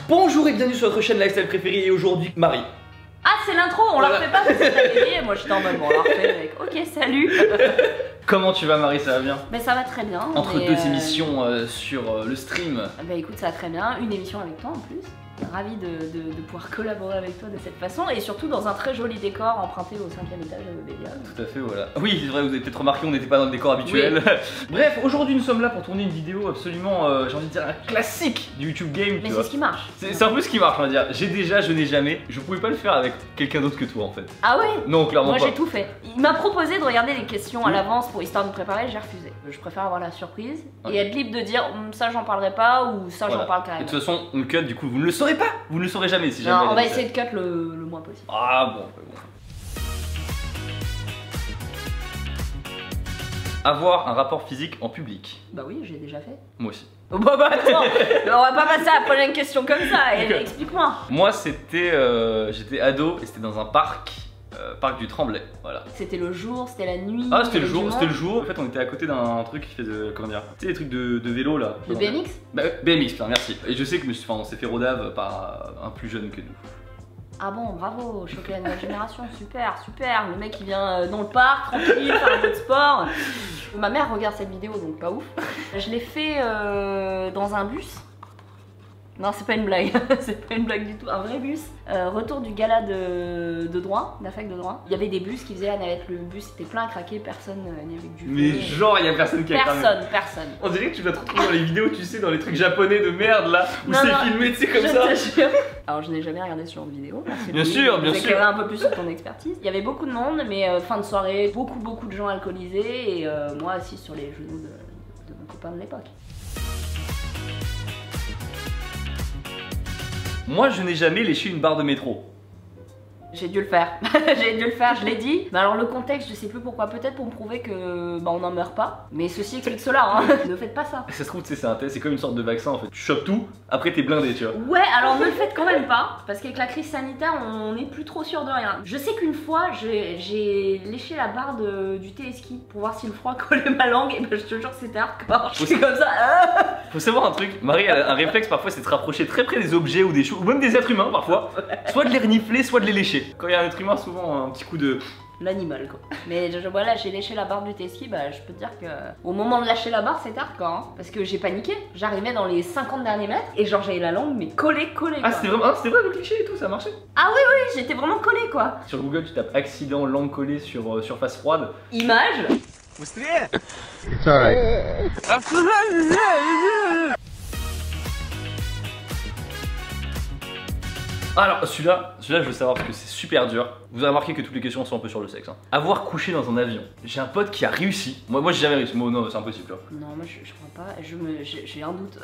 Bonjour et bienvenue sur votre chaîne lifestyle préférée et aujourd'hui Marie. Ah c'est l'intro, on la refait pas parce que t'as grillé, moi j'étais en mode bon on la refait mec, ok salut. Comment tu vas Marie, ça va bien? Mais ça va très bien. Entre deux émissions sur le stream. Bah écoute ça va très bien, une émission avec toi en plus. Ravi de pouvoir collaborer avec toi de cette façon et surtout dans un très joli décor emprunté au 5e étage de Bélial. Tout à fait, voilà. Oui, c'est vrai, vous avez peut-être remarqué, on n'était pas dans le décor habituel. Oui. Bref, aujourd'hui nous sommes là pour tourner une vidéo absolument, j'ai envie de dire, un classique du YouTube Game. Mais c'est ce qui marche. C'est un peu ce qui marche, on va dire. J'ai déjà, je n'ai jamais. Je pouvais pas le faire avec quelqu'un d'autre que toi en fait. Ah ouais? Non, clairement moi, pas. Moi j'ai tout fait. Il m'a proposé de regarder les questions à l'avance pour histoire de me préparer, j'ai refusé. Je préfère avoir la surprise et être libre de dire ça j'en parlerai pas ou ça j'en parle carrément. Et de toute façon, on le cut, du coup vous ne le saurez pas. Vous ne le saurez jamais si jamais. Non, on va essayer de cut le moins possible. Ah bon. Avoir un rapport physique en public. Bah oui, j'ai déjà fait. Moi aussi. Oh bah attends, on va pas passer à la prochaine question comme ça, explique-moi. Moi c'était, j'étais ado et c'était dans un parc. Parc du Tremblay, voilà. C'était le jour, c'était la nuit. Ah c'était le jour, En fait on était à côté d'un truc qui fait de, comment dire, tu sais les trucs de vélo là. De BMX? Bah, BMX, putain, merci. Et je sais que on s'est fait rodave par un plus jeune que nous. Ah bon, bravo, choqué la nouvelle génération, super, super. Le mec il vient dans le parc, tranquille, faire un peu de sport. Ma mère regarde cette vidéo donc pas ouf. Je l'ai fait dans un bus. Non, c'est pas une blague, c'est pas une blague du tout, un vrai bus. Retour du gala de droit, de la fac de droit. Il y avait des bus qui faisaient la navette, le bus était plein à craquer, personne n'y avait du Mais genre, il y a personne qui a cramé. Personne. On dirait que tu vas te retrouver dans les vidéos, tu sais, dans les trucs japonais de merde là, où c'est filmé, tu sais, comme ça. Je te jure. Alors, je n'ai jamais regardé sur une vidéo. Bien sûr. Éclairer un peu plus sur ton expertise. Il y avait beaucoup de monde, mais fin de soirée, beaucoup de gens alcoolisés et moi assise sur les genoux de mon copain de l'époque. Moi, je n'ai jamais léché une barre de métro. J'ai dû le faire, je l'ai dit. Mais alors le contexte, je sais plus pourquoi, peut-être pour me prouver que on n'en meurt pas. Mais ceci explique cela, hein. Ne faites pas ça. Ça se trouve, tu sais, c'est un test, c'est comme une sorte de vaccin en fait. Tu chopes tout, après t'es blindé, tu vois. Ouais, alors ne le faites quand même pas, parce qu'avec la crise sanitaire, on n'est plus trop sûr de rien. Je sais qu'une fois, j'ai léché la barre du téléski pour voir si le froid collait ma langue, et ben je te jure que c'était hardcore. Je suis comme ça. Faut savoir un truc, Marie a un réflexe parfois, c'est de se rapprocher très près des objets ou des choses, ou même des êtres humains parfois. Soit de les renifler, soit de les lécher. Quand il y a un être humain, souvent un petit coup de... L'animal quoi. Mais voilà, j'ai léché la barre du téléski, bah je peux te dire que au moment de lâcher la barre c'était hardcore hein, parce que j'ai paniqué. J'arrivais dans les 50 derniers mètres et genre j'avais la langue mais collée. Ah c'était vrai le cliché et tout, ça marchait? Ah oui, j'étais vraiment collée quoi. Sur Google tu tapes accident langue collée sur surface froide. Image. It's alright. Alors celui-là je veux savoir parce que c'est super dur. Vous avez remarqué que toutes les questions sont un peu sur le sexe hein. Avoir couché dans un avion. J'ai un pote qui a réussi. Moi j'ai jamais réussi. Moi non c'est impossible hein. Non moi je crois pas. J'ai un doute.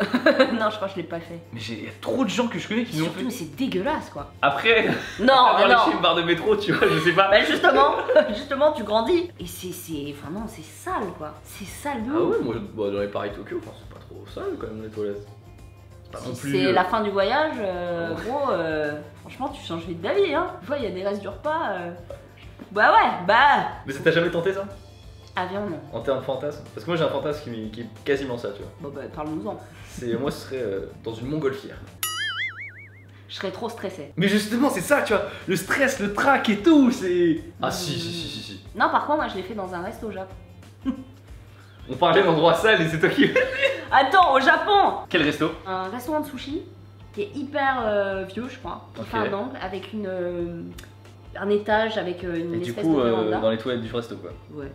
Non je crois que je l'ai pas fait. Mais il y a trop de gens que je connais qui l'ont fait. Surtout c'est dégueulasse quoi. Après avoir léché une barre de métro tu vois je sais pas. Bah justement tu grandis. Et enfin non c'est sale quoi. C'est sale de ouf. Ah ouais moi dans les Paris Tokyo enfin, c'est pas trop sale quand même les toilettes. C'est la fin du voyage, gros, franchement tu changes vite d'avis hein. Une fois il y a des restes du repas, bah ouais, Mais ça t'a jamais tenté ça? Avion non. En termes fantasme? Parce que moi j'ai un fantasme qui est quasiment ça tu vois. Bon bah parle-nous-en. Moi ce serait dans une montgolfière. Je serais trop stressée. Mais justement c'est ça tu vois, le stress, le trac et tout c'est... Ah si. Non par contre moi je l'ai fait dans un resto au Japon. On parlait d'endroits sales et c'est toi qui... Attends, au Japon! Quel resto? Un restaurant de sushi qui est hyper vieux, je crois. Qui fait un angle avec un étage avec une espèce de véranda. Dans les toilettes du resto quoi. Ouais.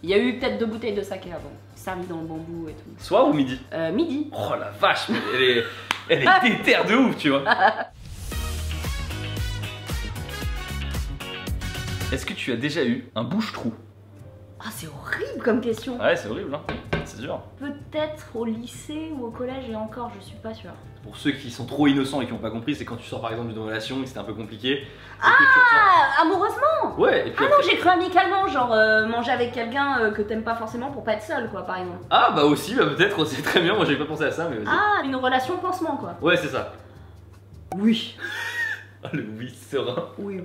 Il y a eu peut-être 2 bouteilles de saké avant, servi dans le bambou et tout. Soir ou midi? Midi. Oh la vache, mais elle est déterre de ouf tu vois. Est-ce que tu as déjà eu un bouche-trou? Ah c'est horrible comme question. Ouais c'est horrible hein, c'est dur. Peut-être au lycée ou au collège et encore je suis pas sûre. Pour ceux qui sont trop innocents et qui n'ont pas compris, c'est quand tu sors par exemple d'une relation et c'était un peu compliqué. Ah amoureusement. Ouais et puis ah non j'ai cru amicalement, genre manger avec quelqu'un que t'aimes pas forcément pour pas être seul quoi par exemple. Ah bah aussi, bah peut-être, c'est très bien, moi j'avais pas pensé à ça mais vas-y. Ah une relation pansement quoi. Ouais c'est ça. Oui. Ah le oui serein. Oui.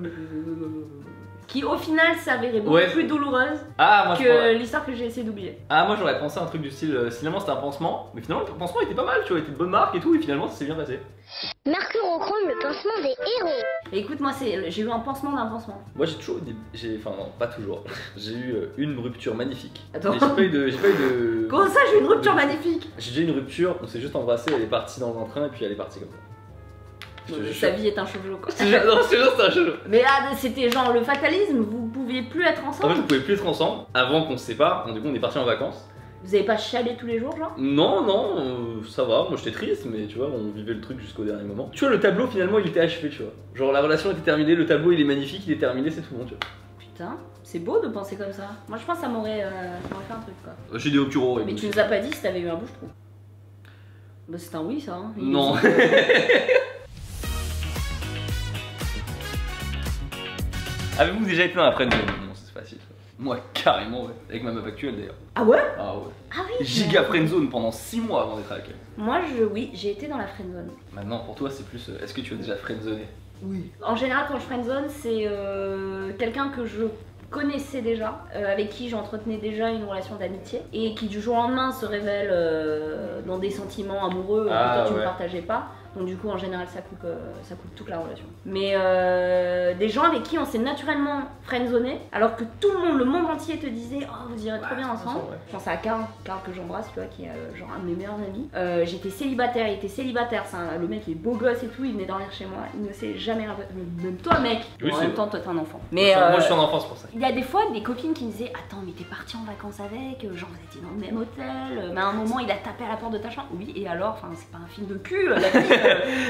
Qui au final s'avérait beaucoup plus douloureuse que l'histoire que j'ai essayé d'oublier. Ah moi j'aurais pensé à un truc du style, finalement c'était un pansement, mais finalement le pansement était pas mal, tu vois, il était de bonne marque et tout, et finalement ça s'est bien passé. Mercure au chrome, le pansement des héros. Écoute, moi, j'ai eu un pansement d'un pansement. Moi j'ai toujours eu enfin non, pas toujours. J'ai eu une rupture magnifique. Attends. Mais j'ai pas eu de... Comment ça, j'ai eu une rupture magnifique? J'ai déjà eu une rupture, on s'est juste embrassé, elle est partie dans un train et puis elle est partie comme ça. Sa vie est un shoujo quoi. Non, c'est juste un shoujo. Mais là, c'était genre le fatalisme, vous pouviez plus être En ensemble. fait, on pouvait plus être ensemble avant qu'on se sépare, donc du coup on est parti en vacances. Vous avez pas chialé tous les jours, genre? Non, ça va, moi j'étais triste, mais tu vois, on vivait le truc jusqu'au dernier moment. Tu vois, le tableau finalement il était achevé, tu vois. Genre la relation était terminée, le tableau il est magnifique, il est terminé, c'est tout bon, tu vois. Putain, c'est beau de penser comme ça. Moi je pense que ça m'aurait fait un truc quoi. J'ai des ruptures horribles. Mais tu nous as pas dit si t'avais eu un bouche-trou. Bah c'est un oui ça, hein. Non. Avez-vous déjà été dans la friendzone? Non, c'est facile. Moi, carrément, ouais. Avec ma meuf actuelle d'ailleurs. Ah ouais? Ah ouais. Ah oui. Giga friendzone pendant 6 mois avant d'être avec elle. Moi oui, j'ai été dans la friendzone. Maintenant, pour toi, c'est plus. Est-ce que tu as déjà friendzoné? Oui. En général, quand je friendzone, c'est quelqu'un que je connaissais déjà, avec qui j'entretenais déjà une relation d'amitié et qui du jour au lendemain se révèle dans des sentiments amoureux que toi tu ne partageais pas. Donc du coup en général ça coupe toute la relation. Mais des gens avec qui on s'est naturellement friendzoné alors que tout le monde entier te disait oh vous irez trop bien ensemble. Ouais. Je pense à Karl que j'embrasse, tu vois, qui est genre un de mes meilleurs amis. J'étais célibataire, il était célibataire, le mec est beau gosse et tout, il venait dormir chez moi, il ne s'est jamais même toi mec. Oui, en même temps toi t'es un enfant. Mais moi je suis un enfant, c'est pour ça. Il y a des fois des copines qui me disaient attends mais t'es parti en vacances avec, genre vous étiez dans le même hôtel, mais à un moment il a tapé à la porte de ta chambre. Oui et alors, enfin c'est pas un film de cul,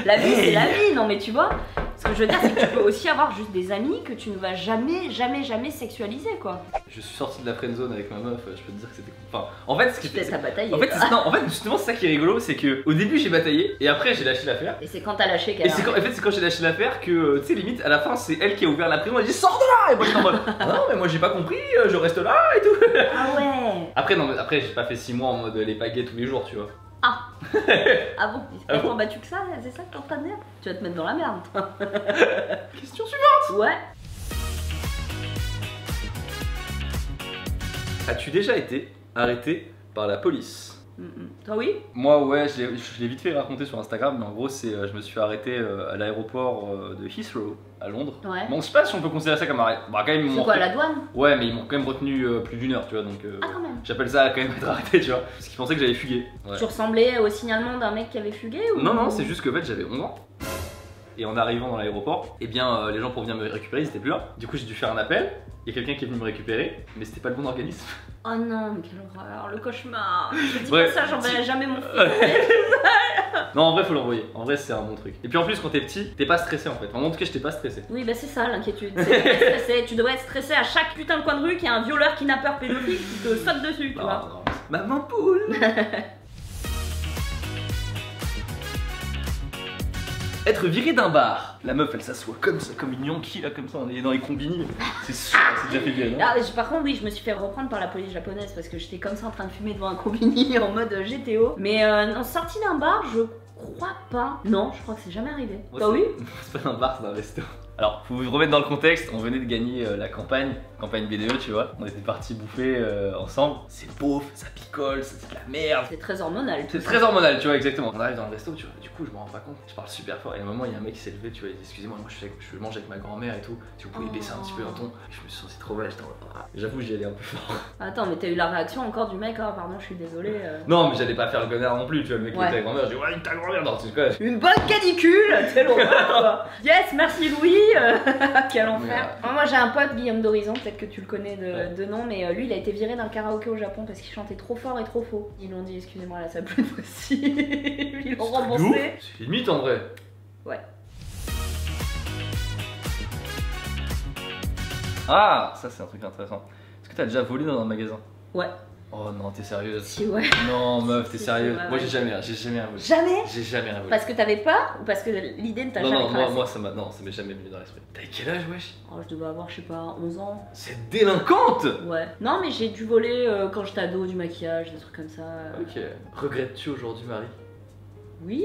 la vie c'est la vie, non mais tu vois. Ce que je veux dire c'est que tu peux aussi avoir juste des amis que tu ne vas jamais sexualiser quoi. Je suis sorti de la friendzone avec ma meuf, je peux te dire que c'était... Enfin, en fait ce qui t'as bataillé. En fait justement c'est ça qui est rigolo, c'est que au début j'ai bataillé et après j'ai lâché l'affaire. Et c'est quand t'as lâché qu'elle... Et c'est quand j'ai lâché l'affaire que, tu sais, limite à la fin c'est elle qui a ouvert la prison, elle dit sors de là. Et moi j'étais en mode non mais moi j'ai pas compris, je reste là et tout. Ah ouais. Après j'ai pas fait 6 mois en mode les baguettes tous les jours, tu vois. Ah. Ah bon? Il s'est pas combattu que ça, c'est ça que t'es en train de dire? Tu vas te mettre dans la merde. Question suivante. Ouais. As-tu déjà été arrêté par la police? Toi oui? Moi ouais, je l'ai vite fait raconter sur Instagram, mais en gros c'est je me suis fait arrêter à l'aéroport de Heathrow à Londres. Ouais. Bon je sais pas si on peut considérer ça comme arrêt. Bah quand même c'est quoi, la douane? Ouais mais ils m'ont quand même retenu plus d'1 heure, tu vois, donc ah quand même. j'appelle ça quand même être arrêté, tu vois, parce qu'ils pensaient que j'avais fugué. Ouais. Tu ressemblais au signalement d'un mec qui avait fugué ou... Non, c'est juste que en fait j'avais 11 ans. Et en arrivant dans l'aéroport, eh bien les gens pour venir me récupérer ils étaient plus là. Du coup j'ai dû faire un appel, il y a quelqu'un qui est venu me récupérer, mais c'était pas le bon organisme. Oh non, mais quelle horreur, le cauchemar. Je dis ouais, pas ça, j'enverrai jamais mon fils. Non en vrai faut l'envoyer, en vrai c'est un bon truc. Et puis en plus quand t'es petit, t'es pas stressé en fait. Enfin, en tout cas j'étais pas stressé. Oui bah c'est ça l'inquiétude, tu devrais être stressé à chaque putain de coin de rue qu'il y a un violeur kidnappeur pédophile qui te saute dessus, tu vois. Non. Maman poule. Être viré d'un bar. La meuf elle s'assoit comme ça, comme une Yankee là, comme ça, on est dans les combini. C'est sûr, c'est déjà fait bien, non? Ah, par contre oui, je me suis fait reprendre par la police japonaise parce que j'étais comme ça en train de fumer devant un combini en mode GTO. Mais en sortie d'un bar, je crois pas. Non, je crois que c'est jamais arrivé. Toi oui? C'est pas un bar, c'est un resto. Alors, faut vous remettre dans le contexte, on venait de gagner la campagne BDE, tu vois. On était partis bouffer ensemble. C'est beauf, ça picole, c'est de la merde. C'est très hormonal. C'est très hormonal, tu vois, exactement. On arrive dans le resto, tu vois, du coup, je me rends pas compte. Je parle super fort. Et à un moment, il y a un mec qui s'est levé, tu vois, il dit excusez-moi, moi je mange avec ma grand-mère et tout. Si vous pouvez baisser un petit peu un ton. Je me suis senti trop mal, j'étais en mode, j'avoue, j'y allais un peu fort. Attends, mais t'as eu la réaction encore du mec, oh pardon, je suis désolée. Non, mais j'allais pas faire le connard non plus, tu vois, le mec qui était avec grand-mère, je dis ouais, ta grand-mère, non, tu sais quoi. Une bonne canicule, c'est l'horreur quoi. Yes, merci Louis. Quel enfer. Moi j'ai un pote, Guillaume d'Horizon, peut-être que tu le connais de nom, mais lui il a été viré d'un karaoké au Japon parce qu'il chantait trop fort et trop faux. Ils l'ont dit excusez-moi là ça plus de fois-ci. Ils l'ont remboursé. C'est limite en vrai. Ouais. Ah, ça c'est un truc intéressant. Est-ce que t'as déjà volé dans un magasin? Ouais. Oh non, t'es sérieuse? Si, ouais. Non, meuf, t'es Si, sérieuse? ouais, Moi, ouais. j'ai jamais rien volé. Jamais? J'ai jamais rien volé. Parce que t'avais peur ou parce que l'idée ne t'a jamais traversé? Non, moi, ça m'est jamais venu dans l'esprit. T'as quel âge, wesh? Oh, je devais avoir, je sais pas, 11 ans. C'est délinquante! Ouais. Non, mais j'ai dû voler quand j'étais ado, du maquillage, des trucs comme ça. Ok. Regrettes-tu aujourd'hui, Marie? Oui.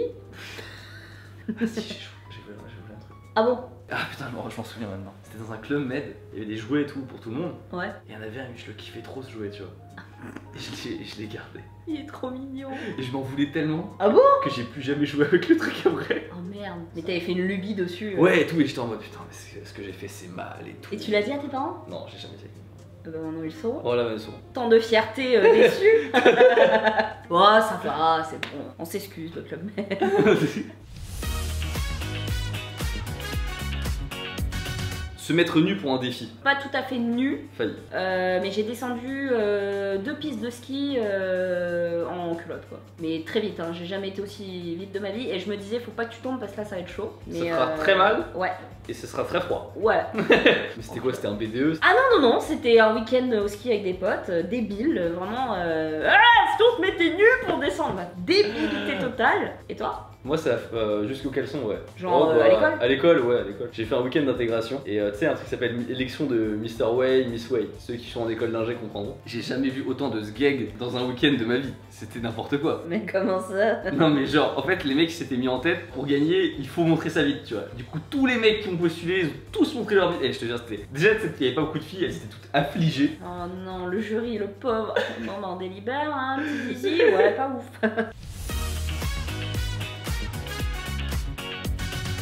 Ah si, j'ai volé un truc. Ah bon? Ah putain, je m'en souviens maintenant. C'était dans un club med, il y avait des jouets et tout pour tout le monde. Ouais. Et il y en avait un, je le kiffais trop ce jouet, tu vois. Et je l'ai gardé. Il est trop mignon. Et je m'en voulais tellement Ah bon? que j'ai plus jamais joué avec le truc après. Oh merde. Mais t'avais fait une lubie dessus. Ouais, et tout, et j'étais en mode putain, mais ce que j'ai fait c'est mal et tout. Et tu l'as dit à tes parents? Non, j'ai jamais dit. Bah maintenant ils le sauront. Oh là, mais c'est bon. Tant de fierté déçue. Oh ça va, c'est bon. On s'excuse le club med. Se mettre nu pour un défi. Pas tout à fait nu, Failli. mais j'ai descendu 2 pistes de ski en culotte quoi. Mais très vite, hein. J'ai jamais été aussi vite de ma vie et je me disais faut pas que tu tombes parce que là ça va être chaud. Ça Mais, fera très mal Ouais. et ce sera très froid. Ouais. Mais c'était quoi? C'était un BDE? Ah non, c'était un week-end au ski avec des potes, débile, vraiment. Ah, si on se mettait nu pour descendre, bah, débilité totale. Et toi? Moi, ça jusqu'au caleçon, ouais. Genre à l'école? À l'école, ouais, à l'école. J'ai fait un week-end d'intégration et tu sais, un truc qui s'appelle élection de Mr. Way, Miss Way. Ceux qui sont en école d'ingé comprendront. J'ai jamais vu autant de sgeg dans un week-end de ma vie. C'était n'importe quoi. Mais comment ça? Non, mais genre, en fait, les mecs s'étaient mis en tête pour gagner, il faut montrer sa bite, tu vois. Du coup, tous les mecs qui ont postulé, ils ont tous montré leur bite. Et je te jure, c'était. Déjà, il n'y avait pas beaucoup de filles, elles étaient toutes affligées. Oh non, le jury, le pauvre. Non, mais on délibère, hein, petit zizi, ouais, pas ouf.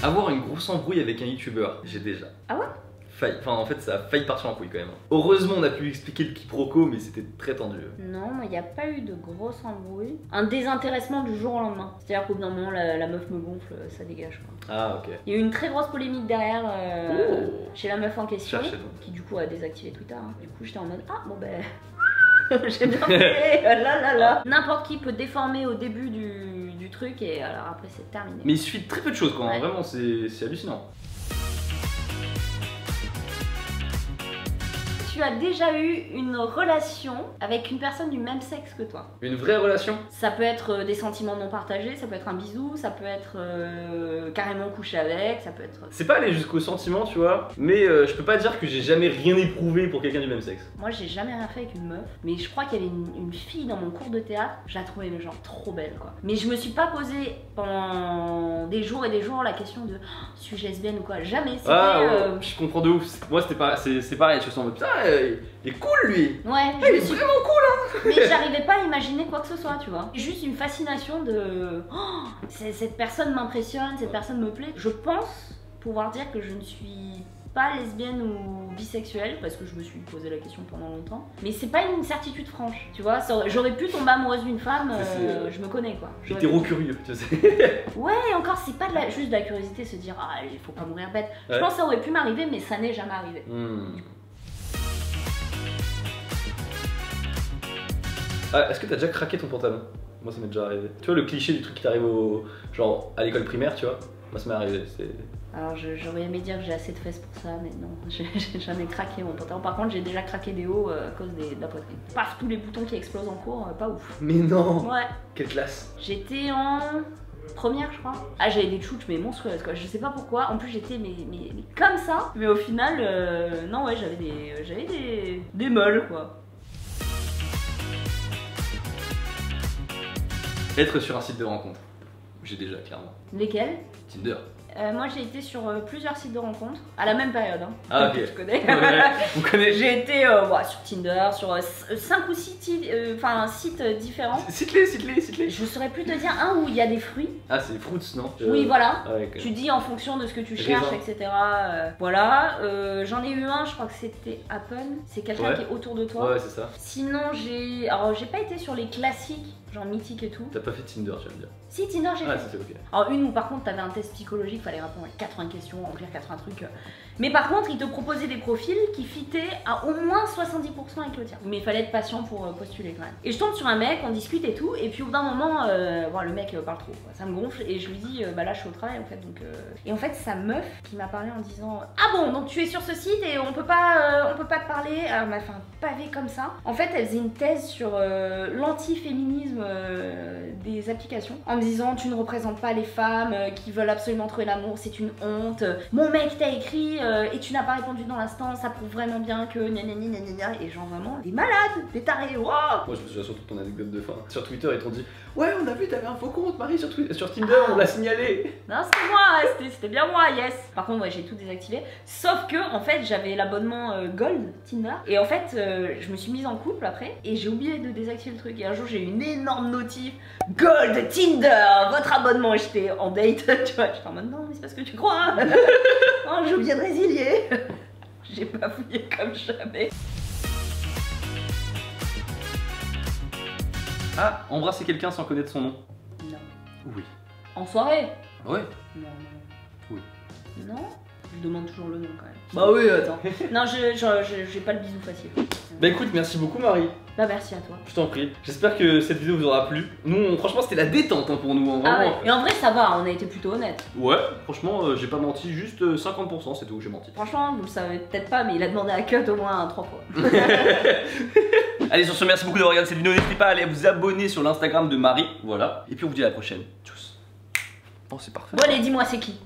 Avoir une grosse embrouille avec un youtubeur, j'ai déjà. Ah ouais? Failli. Enfin, en fait, ça a failli partir en couille quand même. Heureusement, on a pu expliquer le quiproquo, mais c'était très tendu. Non, il n'y a pas eu de grosse embrouille. Un désintéressement du jour au lendemain. C'est-à-dire qu'au bout d'un moment, la meuf me gonfle, ça dégage quoi. Ah, ok. Il y a eu une très grosse polémique derrière chez la meuf en question, Cherchez donc. qui du coup a désactivé Twitter. Hein. Du coup, j'étais en mode ah bon ben. J'ai bien fait, là. N'importe qui peut déformer au début du truc et alors après c'est terminé. Mais il suffit de très peu de choses quoi, Ouais. Vraiment c'est hallucinant. Tu as déjà eu une relation avec une personne du même sexe que toi? Une vraie relation? Ça peut être des sentiments non partagés, ça peut être un bisou, ça peut être carrément coucher avec, ça peut être... C'est pas aller jusqu'au sentiment, tu vois, mais je peux pas dire que j'ai jamais rien éprouvé pour quelqu'un du même sexe. Moi j'ai jamais rien fait avec une meuf, mais je crois qu'il y avait une fille dans mon cours de théâtre, je la trouvais mais genre trop belle quoi. Mais je me suis pas posé pendant des jours et des jours la question de oh, suis-je lesbienne ou quoi, jamais. C'était, Ah ouais, je comprends de ouf. Moi c'était pas, c'est pareil, je suis en mode putain, il est cool lui. Ouais, Il est vraiment cool. mais j'arrivais pas à imaginer quoi que ce soit, tu vois. Juste une fascination de oh, cette personne m'impressionne, cette personne me plaît. Je pense pouvoir dire que je ne suis pas lesbienne ou bisexuelle parce que je me suis posé la question pendant longtemps. Mais c'est pas une certitude franche, tu vois. J'aurais pu tomber amoureuse d'une femme, je me connais quoi. Hétéro curieux, tu sais. Ouais, encore c'est pas juste de la curiosité, se dire ah il faut pas mourir bête. Ouais. Je pense que ça aurait pu m'arriver, mais ça n'est jamais arrivé. Ah, est-ce que t'as déjà craqué ton pantalon? Moi ça m'est déjà arrivé. Tu vois le cliché du truc qui t'arrive genre à l'école primaire, tu vois? Moi ça m'est arrivé. Alors j'aurais aimé dire que j'ai assez de fesses pour ça, mais non, j'ai jamais craqué mon pantalon. Par contre j'ai déjà craqué des hauts à cause de la poitrine. Paf, tous les boutons qui explosent en cours, pas ouf. Mais non. Ouais. Quelle classe? J'étais en première je crois. Ah j'avais des tchouches mais monstrueuses quoi, je sais pas pourquoi. En plus j'étais mais comme ça. Mais au final, non ouais j'avais des molles quoi. Être sur un site de rencontre. J'ai déjà, clairement. Lesquels? Tinder. Moi j'ai été sur plusieurs sites de rencontres à la même période. Hein. Ah ok. Tu connais. Ouais, on connaît. J'ai été sur Tinder, sur 5 ou 6 sites différents. Cite-les. Je saurais plus te dire un où il y a des fruits. Ah c'est Fruits, non? Oui voilà. Ouais, okay. Tu dis en fonction de ce que tu cherches, Raisin. etc. Voilà. J'en ai eu un, je crois que c'était Apple. C'est quelqu'un Ouais. qui est autour de toi. Ouais c'est ça. Sinon j'ai pas été sur les classiques, genre Mythique et tout. T'as pas fait Tinder, tu vas me dire. Si Tinder j'ai Ah fait. c'est ok. Alors une où par contre t'avais un test psychologique, fallait répondre à 80 questions, remplir 80 trucs. Mais par contre il te proposait des profils qui fitaient à au moins 70% avec le tien. Mais il fallait être patient pour postuler quand même. Et je tombe sur un mec, on discute et tout, et puis au bout d'un moment, le mec parle trop, quoi. Ça me gonfle et je lui dis bah là je suis au travail en fait donc. Et en fait sa meuf qui m'a parlé en disant ah bon donc tu es sur ce site et on peut pas te parler. Alors elle m'a fait un pavé comme ça. En fait elle faisait une thèse sur l'anti-féminisme des applications en me disant tu ne représentes pas les femmes qui veulent absolument trouver l'amour, c'est une honte. Mon mec t'a écrit et tu n'as pas répondu dans l'instant, ça prouve vraiment bien que gna et genre vraiment des malades, des tarés, wow. Moi je me souviens surtout de ton anecdote de fin. Sur Twitter ils t'ont dit Ouais, on a vu, t'avais un faux compte, Marie, sur Tinder, on l'a signalé. Non, c'était moi, c'était bien moi, yes. Par contre, moi j'ai tout désactivé. Sauf que, en fait, j'avais l'abonnement Gold Tinder. Et en fait, je me suis mise en couple après. Et j'ai oublié de désactiver le truc. Et un jour, j'ai eu une énorme notif Gold Tinder, votre abonnement. Et j'étais en date, tu vois. J'étais en mode non, mais c'est pas ce que tu crois. Hein. Oh, j'ai oublié de résilier. J'ai pas fouillé comme jamais. Ah, embrasser quelqu'un sans connaître son nom. Non. Oui. En soirée? Ouais. Non. Oui. Non? Je demande toujours le nom quand même. Bah oui, attends. Non, j'ai pas le bisou facile. Bah écoute, merci beaucoup Marie. Bah merci à toi. Je t'en prie. J'espère que cette vidéo vous aura plu. Nous, franchement, c'était la détente hein, pour nous. Hein, Ah vraiment. ouais. Et en vrai, ça va, on a été plutôt honnêtes. Ouais, franchement, j'ai pas menti, juste 50%, c'est tout, j'ai menti. Franchement, vous le savez peut-être pas, mais il a demandé à cut au moins 3 fois. Allez, sur ce, merci beaucoup d'avoir regardé cette vidéo. N'hésitez pas à aller vous abonner sur l'Instagram de Marie. Voilà. Et puis on vous dit à la prochaine. Tchuss. Oh, c'est parfait. Bon, allez, dis-moi, c'est qui?